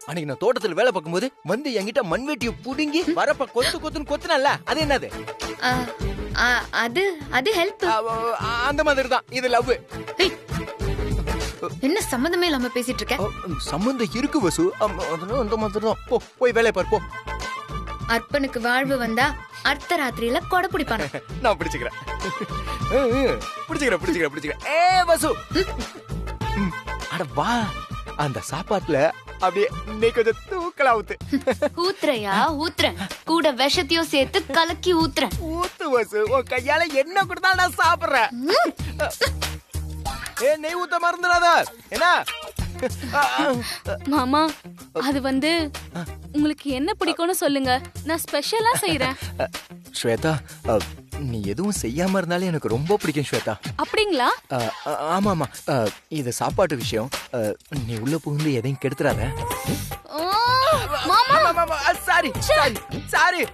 அன்னைக்கு நான் தோட்டத்துல வேலை பார்க்கும்போது வந்து என்கிட்ட மண்வெட்டியை புடுங்கி வரப்ப கொத்துன்னு கொத்துனல்ல, அது என்னது? அது ஹெல்ப். அந்த மாதிரி தான் இது லவ். என்ன சம்பந்தமே இல்லாம பேசிட்டு இருக்க? சம்பந்தம் இருக்கு வசு, அந்த மாதிரி தான். போய் வேலையை பாரு போ. அர்ப்பனுக்கு வாழ்வு வந்தா அர்த்த ராத்திரியில கொடை பிடிப்பான. நான் பிடிச்சுக்கிறேன். ஏ வசு, அட வா, அந்த சாப்பாட்டுல அப்படியே நீ கொஞ்சம் தூக்கலா ஊத்து. ஊத்துறையா? ஊத்துறேன், கூட விஷத்தையும் சேர்த்து கலக்கி ஊத்துறேன். ஊத்து வசு, உன் கையால என்ன கொடுத்தாலும் நான் சாப்பிடுறேன். ஏ நெய் ஊத்த மறந்துடாத என்ன? மாமா, அது வந்து உங்களுக்கு என்ன பிடிக்கும்னு சொல்லுங்க, நான் ஸ்பெஷலா செய்யறேன். ஸ்வேதா, நீ எதுவும் செய்யாம இருந்தாலே எனக்கு ரொம்ப பிடிக்கும் ஸ்வேதா. அப்படிங்களா? ஆமாமா, இது சாப்பாட்டு விஷயம். நீ உள்ள புகுந்து எதையும் கெடுத்துறாத. மாமா, சாரி சாரி.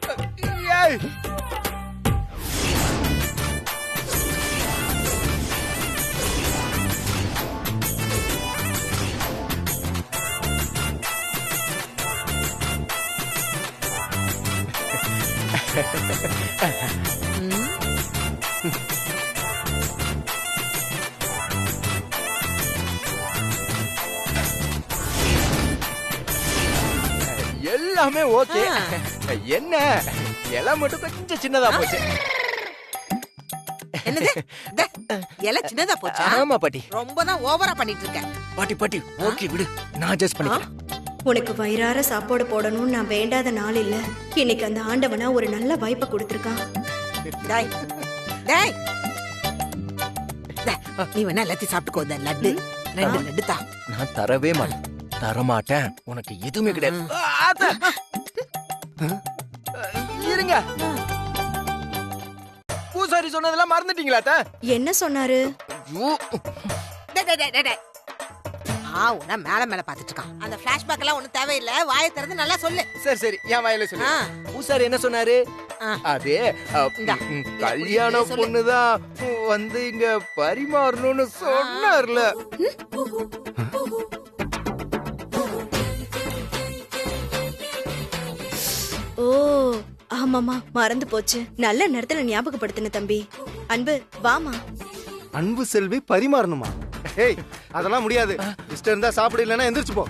எல்லாமே ஓகே. என்ன இலை மட்டும் கொஞ்சம் சின்னதா போச்சு. என்னது? இலை சின்னதா போச்சா? ஆமா பாட்டி, ரொம்ப தான் ஓவரா பண்ணிட்டு இருக்க. பாட்டி ஓகே விடு, நான் அட்ஜஸ்ட் பண்ணிக்கிறேன். உனக்கு வயிறார சாப்பாடு போடணும்னு நான் வேண்டாத நாள் இல்ல. இன்னைக்கு அந்த ஆண்டவனா ஒரு நல்ல வாய்ப்பை கொடுத்திருக்கான். டேய் டேய், நீ வேணா எல்லாத்தையும் சாப்பிட்டுக்கோ. லட்டு 2 லட்டு தா. நான் தரவே மாட்டேன், தரமாட்டேன். உனக்கு எதுவுமே கிடையாது. இருங்க, பூசாரி சொன்னதெல்லாம் மறந்துட்டீங்களா? என்ன சொன்னாரு? உன மேல பாத்துட்டு இருக்கான். அந்த பிளாஷ்பேக் எல்லாம் ஒண்ணும் தேவையில்ல, வாயை திறந்து நல்லா சொல்லு. சரி என் வாயில சொல்லு. பூசாரி என்ன சொன்னாரு? அதே கல்யாண பொண்ணுதான் வந்து இங்க பரிமாறணும்னு சொன்னார்ல. ஓ ஆமாமா, மறந்து போச்சு. நல்ல நேரத்துல ஞாபகப்படுத்தின தம்பி. அன்பு வாமா. அன்பு செல்வி பரிமாறணுமா? ஏய், அதெல்லாம் முடியாது. இஷ்டம் இருந்தா சாப்பிடு, இல்லைன்னா எந்திரிச்சு போ.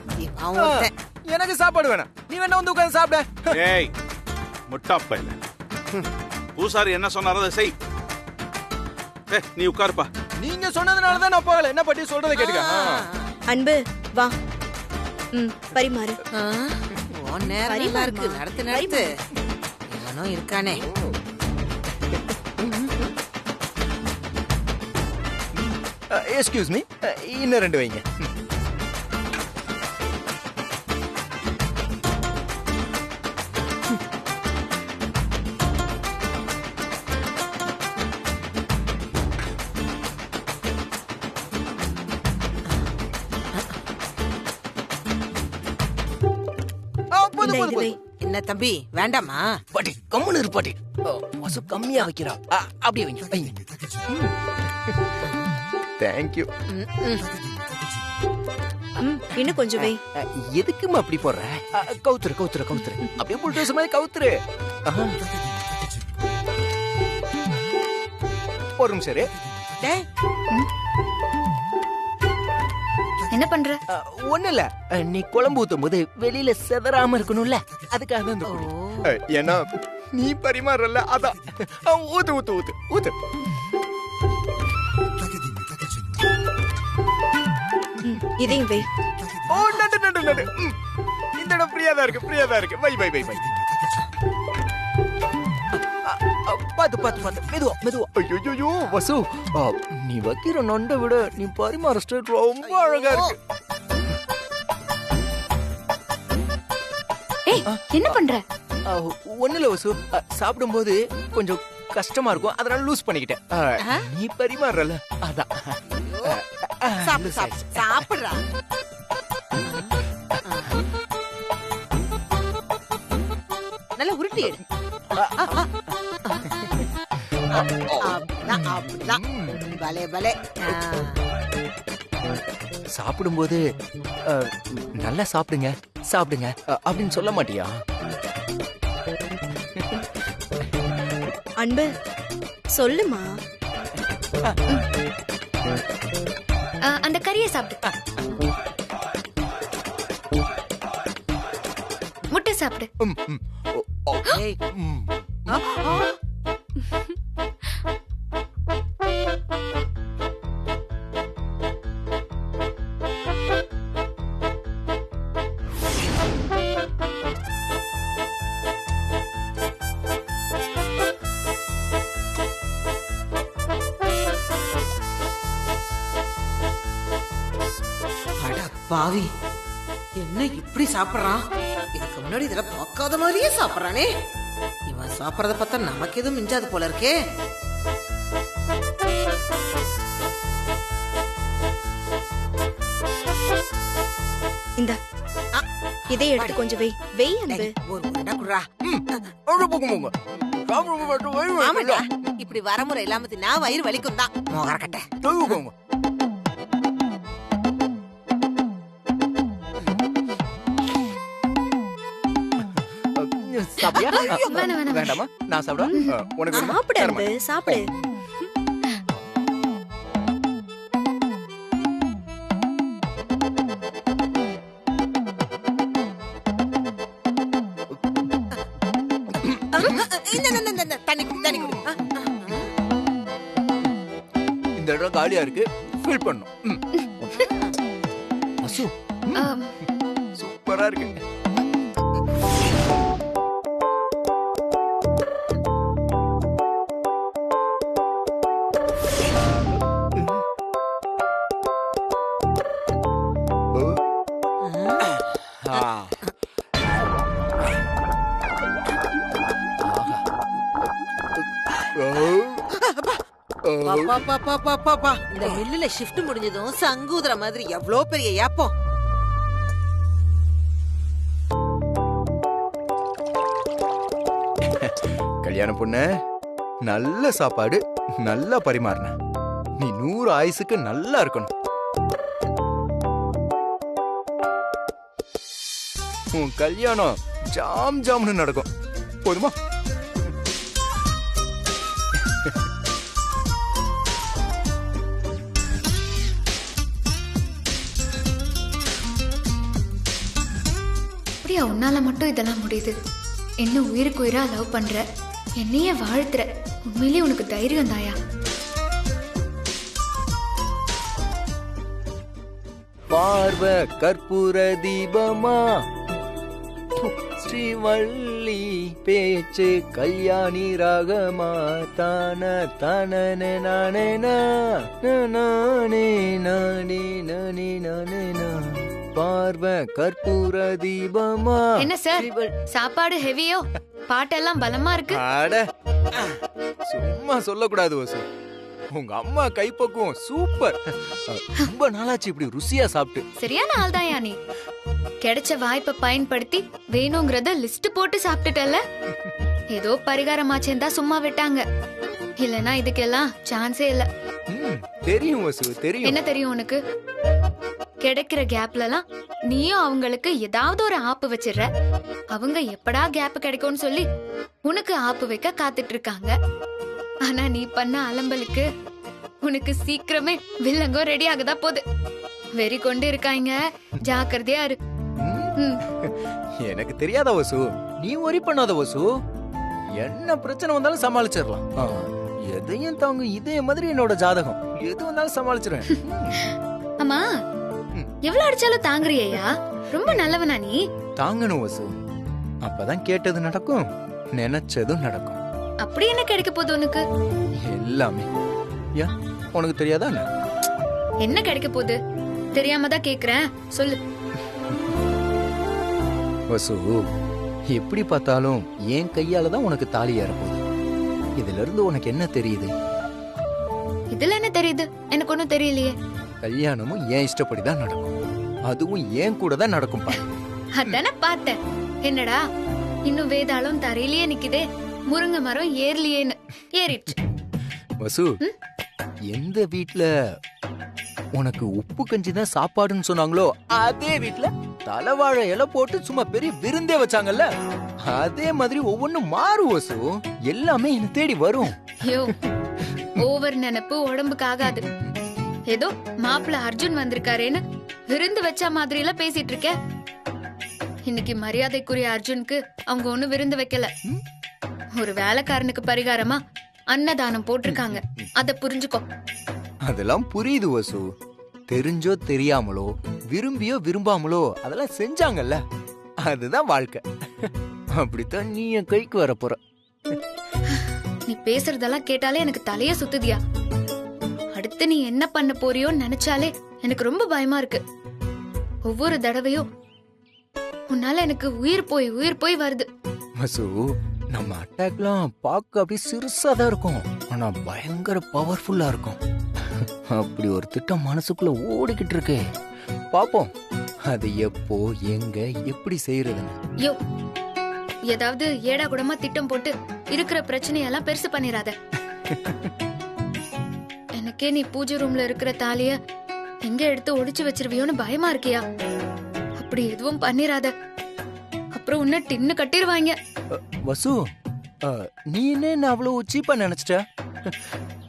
எனக்கு சாப்பாடு வேணாம், நீ வேணா வந்து உட்கார்ந்து சாப்பிட. ஏய் முட்டா பையன், பூசாரி என்ன சொன்னாரோ அதை செய். நீ உட்காருப்பா. நீங்க சொன்னதுனாலதான் நான் போகல. என்ன பட்டி சொல்றதை கேட்டுக்க. அன்பு வா. பரிமாறு. நேரம் இருக்கு, நடத்து. எவனோ இருக்கானே. எக்ஸ்கியூஸ் மீ, இன்னும் 2 வைங்க. என்ன தம்பி, வேண்டாமா? பாட்டி கம்முன்னு இரு பாட்டி. மசு கம்மியா வைக்கிறா. அப்படியே வைங்க. தேங்க்யூ. இன்னும் கொஞ்சம் வை. எதுக்குமா அப்படி போடுற? கவுத்துரு. அப்படியே புல்டோசர் மாதிரி கவுத்துரு. ஒரு நிமிஷம் இரு. என்ன பண்ற? ஒண்ணு இல்ல, நீ குழம்பு ஊத்தும் போது வெளியில செதறாம இருக்கணும்ல, அதுக்காக தான். ஏன்னா நீ பரிமாறல, அதான். ஊத்து. இதையும் வை. ஓ நடு. இந்த இடம் ஃப்ரீயா தான் இருக்கு. வை. பாத்து. மெதுவா. ஐயோ வசு, நீ வைக்கிற நண்டை விட நீ பரிமாற ஸ்டைல் ரொம்ப அழகா இருக்கு. ஏய், என்ன பண்ற? ஒண்ணுல வசு, சாப்பிடும்போது கொஞ்சம் கஷ்டமா இருக்கும், அதனால லூஸ் பண்ணிக்கிட்டேன். நீ பரிமாறல, அதான். சாப்பிடுறா. நல்லா உருட்டி எடு. சாப்பிடும்போது நல்லா சாப்பிடுங்க, சாப்பிடுங்க அப்படின்னு சொல்ல மாட்டியா? அன்பு சொல்லுமா. அந்த கறியை சாப்பிடு. முட்டை சாப்பிடு. ம், ம். ஓ, ஏய். ம். ஆ, ஆ. அட பாவி, என்ன இப்படி சாப்பிடுறான்? இதுக்கு முன்னாடி இதெல்லாம் பார்க்காத மாதிரியே சாப்பிடுறானே. இவன் சாப்பிடறத பார்த்தா நமக்கு எதுவும் மிஞ்சாது போல இருக்கே. இந்த இதை எடுத்து கொஞ்சம் வெய் அன்பு. ஒரு உருண்டை குடுறா. அவ்வளவு போங்க, போங்க. சாப்பிடுங்க, மட்டும் வயிறு ஆமாடா, வலிக்கும்ல. இப்படி வரமுறை இல்லாம தின்னா வயிறு வலிக்கும் தான். மோகரக்கட்டை. தொழுவுக்கோங்க. சாப்பிட்டியா? வேணாம், வேணாம். வேண்டாமா? நான் சாப்பிடவா? உனக்கு வேணுமா? சாப்பிடு தரமா? அன்பு, சாப்பிடு. இந்த தண்ணி குடி, தண்ணி குடி. இந்த இடம் காலியா இருக்கு, ஃபில் பண்ணும். அசு, சூப்பரா இருக்கு. இந்த மில்லுல ஷிஃப்ட் முடிஞ்சதும் சங்கூதுற மாதிரி எவ்வளோ பெரிய ஏப்பம். கல்யாண பொண்ணு, நல்ல சாப்பாடு, நல்லா பரிமாறின. நீ 100 ஆயுசுக்கு நல்லா இருக்கணும். உன் கல்யாணம் ஜாம் ஜாம்னு நடக்கும். போதுமா? அப்படியா உன்னால மட்டும் இதெல்லாம் முடியுது? என்ன உயிருக்கு உயிரா லவ் பண்ற, என்னையே வாழ்த்துற. உண்மையிலேயே உனக்கு தைரியம் தாயா? பார்வ கற்பூர தீபமா, ஸ்ரீவள்ளி பேச்சு கல்யாணி ராகமா, தான தானே நானே நானே நானே நானே நானே நா. பார்வ கற்பூர தீபமா. என்ன சார், சாப்பாடு ஹெவியோ? பாட்டெல்லாம் பலமா இருக்கு. அட, சும்மா சொல்லக்கூடாது வசு. உங்க அம்மா கைப்பக்குவம் சூப்பர். ரொம்ப நாளாச்சு இப்படி ருசியா சாப்பிட்டு. சரியான ஆள் தான்யா நீ. கிடைச்ச வாய்ப்பை பயன்படுத்தி வேணுங்கிறத லிஸ்ட் போட்டு சாப்பிட்டுட்டல. ஏதோ பரிகாரமாச்சேன் தான் சும்மா விட்டாங்க. இல்லனா இதுக்கெல்லாம் சான்ஸே இல்ல. தெரியும் வசு, தெரியும். என்ன தெரியும் உனக்கு? கிடைக்கிற கேப்லலாம் நீயும் அவங்களுக்கு ஏதாவது ஒரு ஆப்பு வச்சிடுற. அவங்க எப்படா கேப் கிடைக்கும்னு சொல்லி உனக்கு ஆப்பு வைக்க காத்துட்டு இருக்காங்க. ஆனா நீ பண்ண அலம்பலுக்கு உனக்கு சீக்கிரமே வில்லங்கம் ரெடி ஆகுதா போகுது. வெறி கொண்டு இருக்காங்க, ஜாக்கிரதையா இரு. எனக்கு தெரியாத வசு, நீ ஒரி பண்ணாத வசு. என்ன பிரச்சனை வந்தாலும் சமாளிச்சிடலாம். எதையும் தாங்க, இதே மாதிரி என்னோட ஜாதகம். எது வந்தாலும் சமாளிச்சிருவேன். அம்மா, எவ்வளவு அடிச்சாலும் தாங்குறியா? ரொம்ப நல்லவனா நீ? தாங்கணும் வசு, அப்பதான் கேட்டது நடக்கும், நினைச்சதும் நடக்கும். அப்படி என்ன கிடைக்க போகுது உனக்கு? எல்லாமே. ஏன் உனக்கு தெரியாதா? என்ன கிடைக்க போகுது? தெரியாம தான் கேக்குறேன், சொல்லு. வசு, எப்படி பார்த்தாலும் என் கையால தான் உனக்கு தாலி ஏறப்போகுது. இதுல இருந்து உனக்கு என்ன தெரியுது? இதுல என்ன தெரியுது? எனக்கு ஒண்ணும் தெரியலையே. கல்யாணமும் ஏன் இஷ்டப்படிதான் நடக்கும், அதுவும் ஏன் கூட தான் நடக்கும். அதானே பார்த்தேன். என்னடா இன்னும் வேதாளம் தரையிலேயே நிக்குதே, முருங்கை மரம் ஏர்லியேன்னு ஏறிடுச்சு. வசு, எந்த வீட்ல உனக்கு உப்பு கஞ்சி தான் சாப்பாடுன்னு சொன்னாங்களோ அதே வீட்ல தலைவாழை இலை போட்டு சும்மா பெரிய விருந்தே வச்சாங்கல்ல, அதே மாதிரி ஒவ்வொன்னும் மாறும் வசு. எல்லாமே என்ன தேடி வரும். யோ, ஓவர் நினைப்பு உடம்புக்கு ஆகாது. ஏதோ மாப்பிள்ள அர்ஜுன் வந்திருக்காரேன்னு விருந்து வச்ச மாதிரி எல்லாம் பேசிட்டு இருக்க. இன்னைக்கு மரியாதைக்குரிய அர்ஜுனுக்கு அவங்க ஒண்ணு விருந்து வைக்கல. ஒரு வேலைக்காரனுக்கு பரிகாரமா அன்னதானம் போட்டிருக்காங்க. அத புரிஞ்சுக்கோ. அதெல்லாம் புரியுது வசு. தெரிஞ்சோ தெரியாமலோ, விரும்பியோ விரும்பாமலோ அதெல்லாம் செஞ்சாங்கல்ல, அதுதான் வாழ்க்கை. அப்படித்தான் நீ என் கைக்கு வர போற. நீ பேசுறதெல்லாம் கேட்டாலே எனக்கு தலைய சுத்துதியா. அடுத்து நீ என்ன பண்ண போறியோன்னு நினைச்சாலே எனக்கு ரொம்ப பயமா இருக்கு. ஒவ்வொரு தடவையும் உன்னால எனக்கு உயிர் போய் வருது. வசு, நம்ம அட்டாக்லாம் பார்க்க அப்படியே சிறுசா தான் இருக்கும், ஆனா பயங்கர பவர்ஃபுல்லா இருக்கும். அப்படி ஒரு திட்டம் மனசுக்குள்ள ஓடிக்கிட்டு இருக்கு. பாப்போம் அது எப்போ, எங்க, எப்படி செய்யறதுன்னு. யோ, ஏதாவது ஏடா கூடமா திட்டம் போட்டு இருக்கிற பிரச்சனையெல்லாம் பெருசு பண்ணிராத. எனக்கே நீ பூஜை ரூம்ல இருக்கிற தாலிய எங்க எடுத்து ஒளிச்சு வச்சிருவியோன்னு பயமா இருக்கியா? அப்படி எதுவும் பண்ணிராத. அப்புறம் உன்ன டின்னு கட்டிருவாங்க. வசு, நீ என்ன அவ்வளவு சீப்பா நினைச்சிட்ட?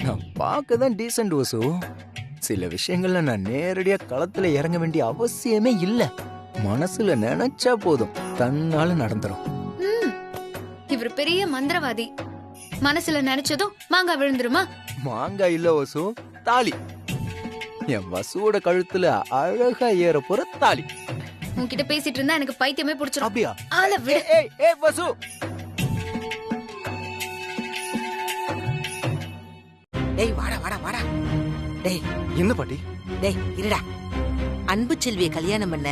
நான் பார்க்கதான் டீசென்ட் வசு. சில விஷயங்கள்ல நான் நேரடியா களத்துல இறங்க வேண்டிய அவசியமே இல்ல. மனசுல நினைச்சா போதும், தன்னால நடந்துரும். இவர் பெரிய மந்திரவாதி. மனசுல நினைச்சதும் மாங்காய் விழுந்துருமா? மாங்காய் இல்ல வசு, தாலி. என் வசுவோட கழுத்துல அழகா ஏற போற தாலி. உன்கிட்ட பேசிட்டு இருந்தா எனக்கு பைத்தியமே பிடிச்சிரும். அப்படியா? ஆள விடு. ஏய் வசு. டேய் வாடா வாடா வாடா. டேய் என்ன பாட்டி? டேய் இருடா. அன்பு செல்வியை கல்யாணம் பண்ண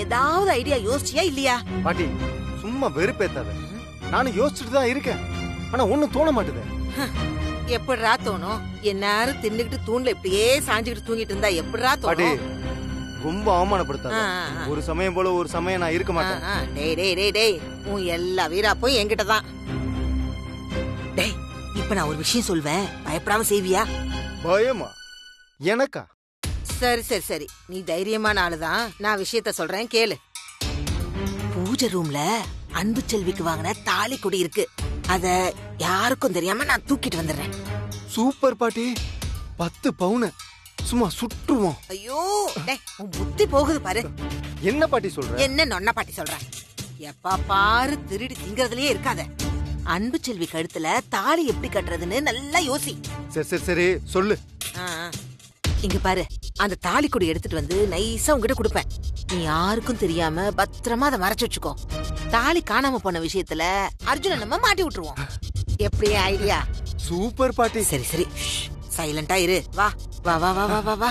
ஏதாவது ஐடியா யோசிச்சியா இல்லையா? பாட்டி சும்மா வெறுப்பேத்தாத. நானும் யோசிச்சுட்டு தான் இருக்கேன், ஆனா ஒண்ணும் தோண மாட்டுது. எப்படிரா தோணும்? எல்லாரும் தின்னுக்கிட்டு தூண்ல இப்படியே சாஞ்சுக்கிட்டு தூங்கிட்டு இருந்தா எப்படிரா பாட்டி தோணும்? ரொம்ப அவமானப்படுத்தாத. ஒரு சமயம் போல ஒரு சமயம் நான் இருக்க மாட்டேன். டேய் டேய் டேய் டேய், உன் எல்லா வீரா போய் என்கிட்ட தான். டேய், இப்ப நான் ஒரு விஷயம் சொல்வேன், பயப்படாம செய்வியா? பயமா? எனக்கா? சரி சரி சரி, நீ தைரியமான ஆளுதான். நான் விஷயத்த சொல்றேன் கேளு. பூஜை ரூம்ல அன்பு செல்விக்கு வாங்கின தாலி கொடி இருக்கு. அத யாருக்கும் தெரியாம நான் தூக்கிட்டு வந்துடுறேன். சூப்பர் பாட்டி. 10 பவுன் சும்மா சுற்றுவோம். ஐயோ டேய், உன் புத்தி போகுது பாரு. என்ன பாட்டி சொல்ற? என்ன நொன்ன பாட்டி சொல்றேன்? எப்பா பாரு திருடி திங்கறதுலயே இருக்காத. அன்பு செல்வி கழுத்துல தாலி எப்படி கட்டுறதுன்னு நல்லா யோசி. சரி சரி சரி சொல்லு. இங்க பாரு, அந்த தாலி கொடி எடுத்துட்டு வந்து நைஸா உங்ககிட்ட கொடுப்பேன். நீ யாருக்கும் தெரியாம பத்திரமா அதை மறைச்சு வச்சுக்கோ. தாலி காணாம போன விஷயத்துல அர்ஜுன நம்ம மாட்டி விட்டுருவோம். எப்படி ஐடியா? சூப்பர் பாட்டி. சரி சரி, சைலண்டா இரு. வா வா வா வா வா வா வா.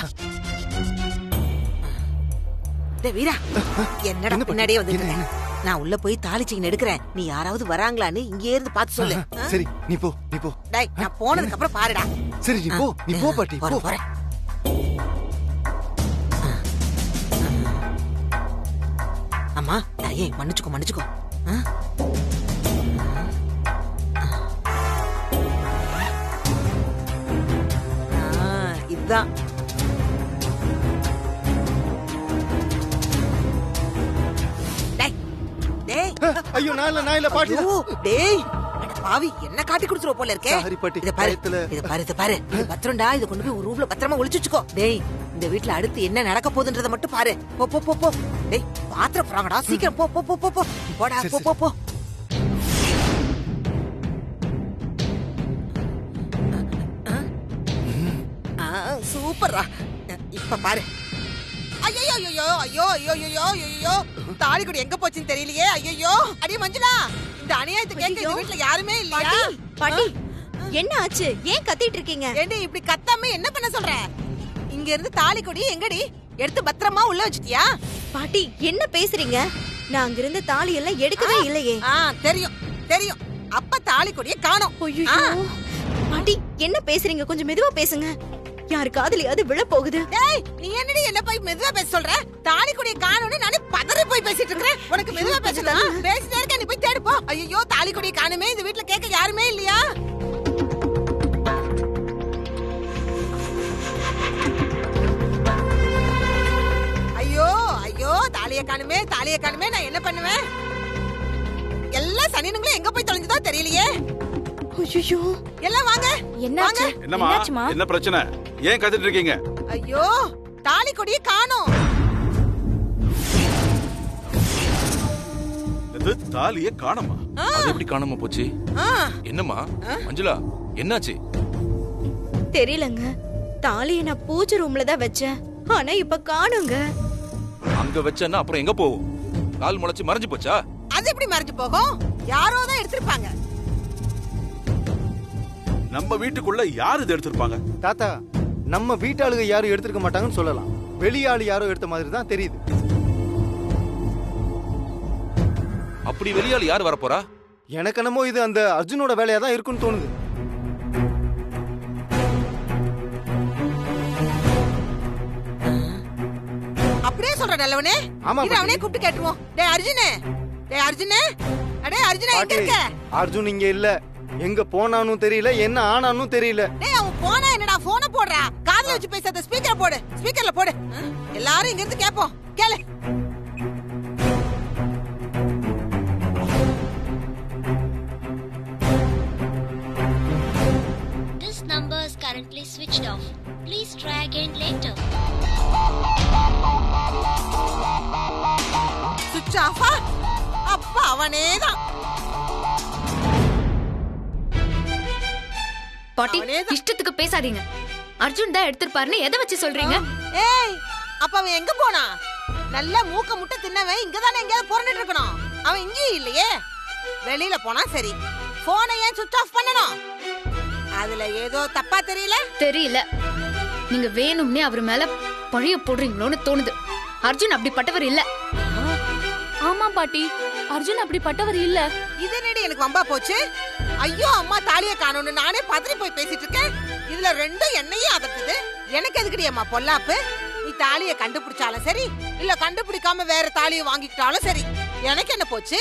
டேய் வீரா, என்னடா பின்னாடியே வந்துட்டு? நான் உள்ள போய் தாலி செயின் எடுக்கிறேன். நீ யாராவது வராங்களான்னு இங்கே இருந்து பார்த்து சொல்லு. சரி நீ போ நீ போ. டேய், நான் போனதுக்கு அப்புறம் பாருடா. சரி நீ போ பாட்டி போ. போறேன். அம்மா தாயே, மன்னிச்சுக்கோ மன்னிச்சுக்கோ. இதுதான். ஐயோ நான் இல்ல பாட்டி. டேய் பாவி, என்ன காட்டி குடுத்துற போல இருக்கே. சாரி பாட்டி. இத பாரு இத பாரு. இது பத்திரம்டா, இத கொண்டு போய் ஒரு ரூம்ல பத்திரமா ஒளிச்சு வச்சுக்கோ. டேய், இந்த வீட்ல அடுத்து என்ன நடக்க போகுதுன்றத மட்டும் பாரு. போ போ போ போ. டேய் பாத்திரம் போறாங்கடா, சீக்கிரம் போ போ போ போ போ. போடா போ போ போ. சூப்பர்ரா. இப்ப பாரு. ஐயோ ஐயோ ஐயோ ஐயோ ஐயோ ஐயோ, தாலி கொடி எங்க போச்சுன்னு தெரியலையே. ஐயோ அடி மஞ்சுளா, இந்த அநியாயத்தை கேட்க இந்த வீட்ல யாருமே இல்லையா? பாட்டி என்ன ஆச்சு? ஏன் கத்திட்டு இருக்கீங்க? ஏண்டி இப்படி கத்தாம என்ன பண்ண சொல்ற? இங்க இருந்து தாலி கொடி எங்கடி? எடுத்து பத்திரமா உள்ள வச்சிட்டியா? பாட்டி என்ன பேசுறீங்க? நான் அங்க இருந்த தாலி எல்லாம் எடுக்கவே இல்லையே. தெரியும் தெரியும். அப்ப தாலி கொடியை காணோம். ஐயோ பாட்டி என்ன பேசுறீங்க? கொஞ்சம் மெதுவா பேசுங்க. யாரு காதுலயாவது விழ போகுது. டேய், நீ என்னடி என்ன போய் மெதுவா பேச சொல்ற? தாலி கொடியை காணோம்னு நானே பதறி போய் பேசிட்டு இருக்கேன். உனக்கு மெதுவா பேசணும். பேசிட்டே இருக்க, நீ போய் தேடு போ. ஐயோ தாலி கொடியை காணுமே, இந்த வீட்ல கேட்க யாருமே இல்லையா? ஐயோ ஐயோ, தாலியை காணுமே, தாலி தாலியை காணுமே, நான் என்ன பண்ணுவேன்? எல்லா சனினுங்களும் எங்க போய் தொலைஞ்சதோ தெரியலையே. ஐயோ, எல்லாம் வாங்க. என்னாச்சு? என்னம்மா என்ன பிரச்சனை? ஏன் கத்திட்டு இருக்கீங்க? ஐயோ, தாலி கொடியை காணோம். இது தாலியை காணோமா? அது எப்படி காணாம போச்சு? என்னம்மா மஞ்சுளா, என்னாச்சு? தெரியலங்க. தாலியை நான் பூஜை ரூம்ல தான் வச்சேன். ஆனா இப்ப காணுங்க. அங்க வச்சேன்னா அப்புறம் எங்க போகும்? கால் முளைச்சு மறைஞ்சு போச்சா? அது எப்படி மறைஞ்சு போகும்? யாரோ தான் எடுத்திருப்பாங்க. நம்ம வீட்டுக்குள்ள யாரு இதை எடுத்திருப்பாங்க? தாத்தா, நம்ம வீட்டாளுங்க யாரும் எடுத்திருக்க மாட்டாங்கன்னு சொல்லலாம். வெளியாளு யாரோ எடுத்த மாதிரி தான் தெரியுது. அப்படி வெளியால யார் வரப்போறா? எனக்கு என்னமோ இது அந்த அர்ஜுனோட வேலையா தான் இருக்குன்னு தோணுது. அப்படியே சொல்ற நல்லவனே. ஆமா, இரு, அவனே கூப்பிட்டு கேட்டுருவோம். டேய் அர்ஜுனே, டேய் அர்ஜுனே, அடே அர்ஜுனா எங்க பாட்டி, இருக்க? அர்ஜுன் இங்க இல்ல. எங்க போனானும் தெரியல, என்ன ஆனானும் தெரியல. டேய் அவன் போனா என்னடா? போனை போடுறா. காதுல வச்சு பேசாத, ஸ்பீக்கர் போடு. ஸ்பீக்கர்ல போடு. எல்லாரும் இங்க இருந்து கேப்போம். கேளு. This number is currently switched off. Please try again later. சுவிட்ச் ஆஃபா? அப்பா அவனேதான். பாட்டி அவனேதான். இஷ்டத்துக்கு பேசாதீங்க. அர்ஜுன் தான் எடுத்திருப்பாருன்னு எதை வச்சு சொல்றீங்க? ஏய், அப்ப அவன் எங்க போனா? நல்ல மூக்க முட்டை தின்னவன் இங்கதானே எங்கேயாவது புரண்டுட்டு இருக்கணும். அவன் இங்கேயும் இல்லையே. வெளியில போனா சரி, போனை ஏன் சுவிட்ச் ஆஃப் பண்ணணும்? அதுல ஏதோ தப்பா தெரியல. தெரியல. நீங்க வேணும்னே அவர் மேல பழிய போடுறீங்களோன்னு தோணுது. அர்ஜுன் அப்படிப்பட்டவர் இல்ல. ஆமா பாட்டி, அர்ஜுன் அப்படிப்பட்டவர் இல்ல. இது என்னடி எனக்கு வம்பா போச்சு? ஐயோ அம்மா தாலியை காணோம்னு நானே பதறி போய் பேசிட்டு இருக்கேன். இதுல ரெண்டும் என்னையும் அதட்டுது. எனக்கு எதுக்குடி அம்மா பொல்லாப்பு? நீ தாலியை கண்டுபிடிச்சாலும் சரி, இல்ல கண்டுபிடிக்காம வேற தாலியை வாங்கிக்கிட்டாலும் சரி, எனக்கு என்ன போச்சு?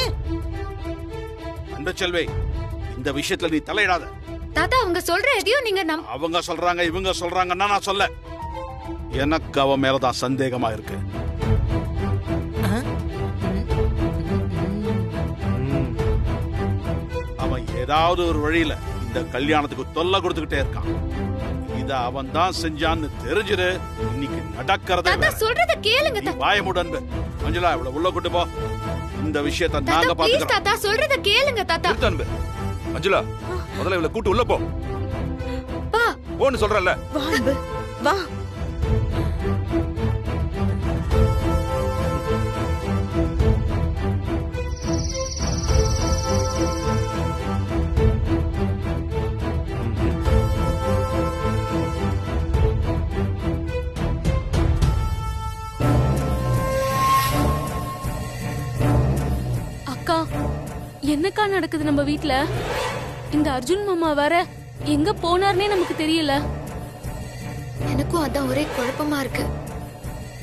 அந்த செல்வி, இந்த விஷயத்துல நீ தலையிடாத. தாத்தா அவங்க சொல்ற எதையும் நீங்க அவங்க சொல்றாங்க இவங்க சொல்றாங்கன்னா நான் சொல்ல. எனக்கு அவன் மேலதான் சந்தேகமா இருக்கு. அவன் ஏதாவது ஒரு வழியில இந்த கல்யாணத்துக்கு தொல்லை கொடுத்துக்கிட்டே இருக்கான். இத அவன் தான் செஞ்சான்னு தெரிஞ்சிரு, இன்னைக்கு நடக்கிறதே தாத்தா வேற. சொல்றத கேளுங்க நீ வாயமுட அன்பு. மஞ்சுளா, இவ்வளவு உள்ள கூட்டு போ. இந்த விஷயத்தை நாங்க தாத்தா ப்ளீஸ் பாத்துக்கிறோம். தாத்தா சொல்றத கேளுங்க தாத்தா. நிறுத்து அன்பு. மஞ்சுளா, முதல்ல இவளை கூட்டு உள்ள போ. பா போன்னு சொல்றல. வா அன்பு, வா. அக்கா, என்னக்கா நடக்குது நம்ம வீட்ல? இந்த அர்ஜுன் மாமா வேற எங்க போனார்னே நமக்கு தெரியல. எனக்கும் அதான் ஒரே குழப்பமா இருக்கு.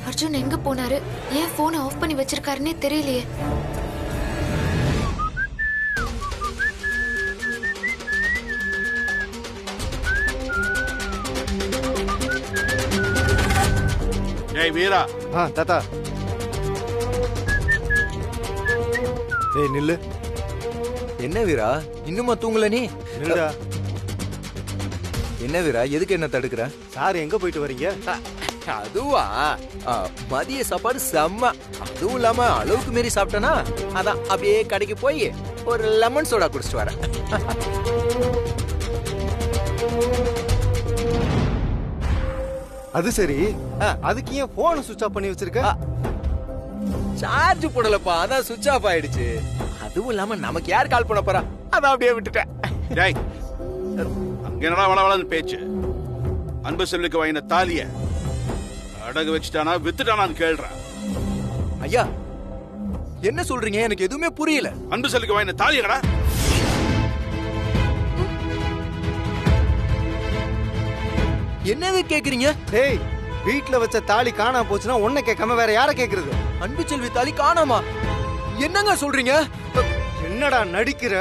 அர்ஜுன் எங்க போனாரு? ஏன் போனை ஆஃப் பண்ணி வச்சிருக்காருன்னே தெரியலையே. ஏய் வீரா, தாத்தா. ஏய் நில்லு. என்ன வீரா, இன்னுமா தூங்கல நீ? நில்லுடா. என்ன வீரா, எதுக்கு என்ன தடுக்கிற? சார் எங்க போயிட்டு வரீங்க? அதுவா, மதிய சாப்பாடு செம்ம. அதுவும் இல்லாம அளவுக்கு மீறி சாப்பிட்டனா, அதான் அப்படியே கடைக்கு போய் ஒரு லெமன் சோடா குடிச்சிட்டு வரேன். அது சரி, அதுக்கு ஏன் போனை சுவிட்ச் ஆஃப் பண்ணி வச்சிருக்க? சார்ஜ் போடலப்பா, அதான் சுவிட்ச் ஆஃப் ஆயிடுச்சு. அதுவும் இல்லாம நமக்கு யார் கால் பண்ண போறா, அதான் அப்படியே விட்டுட்டேன். டேய், அங்க என்னடா வளவளன்னு பேச்சு? அன்பு செல்விக்கு வாங்கின தாலிய அடகு வச்சுட்டானா வித்துட்டானான்னு கேள்றான். ஐயா என்ன சொல்றீங்க? எனக்கு எதுவுமே புரியல. அன்பு செல்விக்கு வாங்கின தாலியடா. என்னது கேக்குறீங்க? டேய், வீட்ல வச்ச தாலி காணாம போச்சுன்னா உன்னை கேட்காம வேற யார கேக்குறது? அன்பு செல்வி தாலி காணாமா? என்னங்க சொல்றீங்க? என்னடா நடிக்கிற?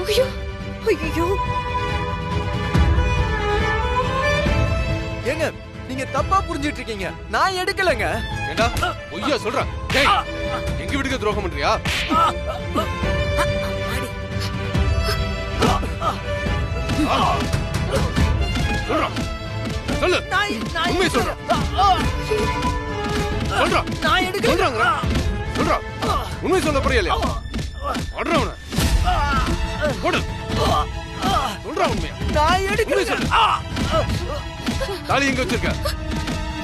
ஐயோ, ஐயோ. ஏங்க நீங்க தப்பா புரிஞ்சிட்டு இருக்கீங்க. நான் எடுக்கலங்க. ஏண்டா பொய்யா சொல்ற? டேய், எங்க வீட்டுக்கு துரோகம் பண்றியா? சொல்றா, சொல்லு, உண்மையை சொல்றா, சொல்றா, நான் எடுக்கல. சொல்றாங்கடா, சொல்றா, உண்மையை சொல்ல புரியலையா? ஓடுறா அவனை, ஓடு, சொல்றா உண்மையா? நான் எடுக்கல. உண்மையை சொல்லு. தாலி எங்க வச்சிருக்க?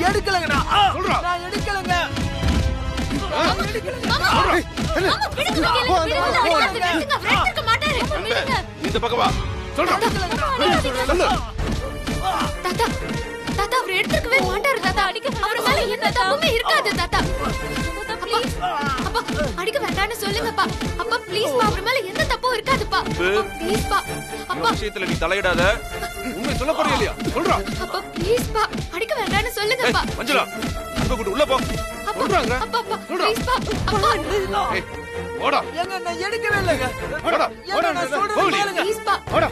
எடுக்கலங்கடா. சொல்றா. நான் எடுக்கலங்க. சொல்றா. இந்த பக்கம் வா. சொல்றா, சொல்லு. தாத்தா தாத்தா அவர் எடுத்துக்கவே மாட்டாரு தாத்தா. அவர் மேல எந்த தப்புமே இருக்காது தாத்தா. அப்பா அடிக்க வேண்டாம்னு சொல்லுங்கப்பா. அப்பா ப்ளீஸ் பா, அவர் மேல எந்த தப்பும் இருக்காதுப்பா. ப்ளீஸ் பா அப்பா. விஷயத்துல நீ தலையிடாத. உண்மை சொல்ல போறியா? சொல்றா. அப்பா ப்ளீஸ் பா, அடிக்க வேண்டாம்னு சொல்லுங்கப்பா. மஞ்சளா, அங்க கூட்டு உள்ள போ. சொல்றாங்க. அப்பா அப்பா சொல்றா. ப்ளீஸ் பா அப்பா. ஏய், ஓடா. ஏங்க நான் எடுக்கவே இல்லங்க. ஓடா. ஏங்க நான் சொல்றேன் போகலையா? கேளுங்க. ப்ளீஸ் பா. ஓடா.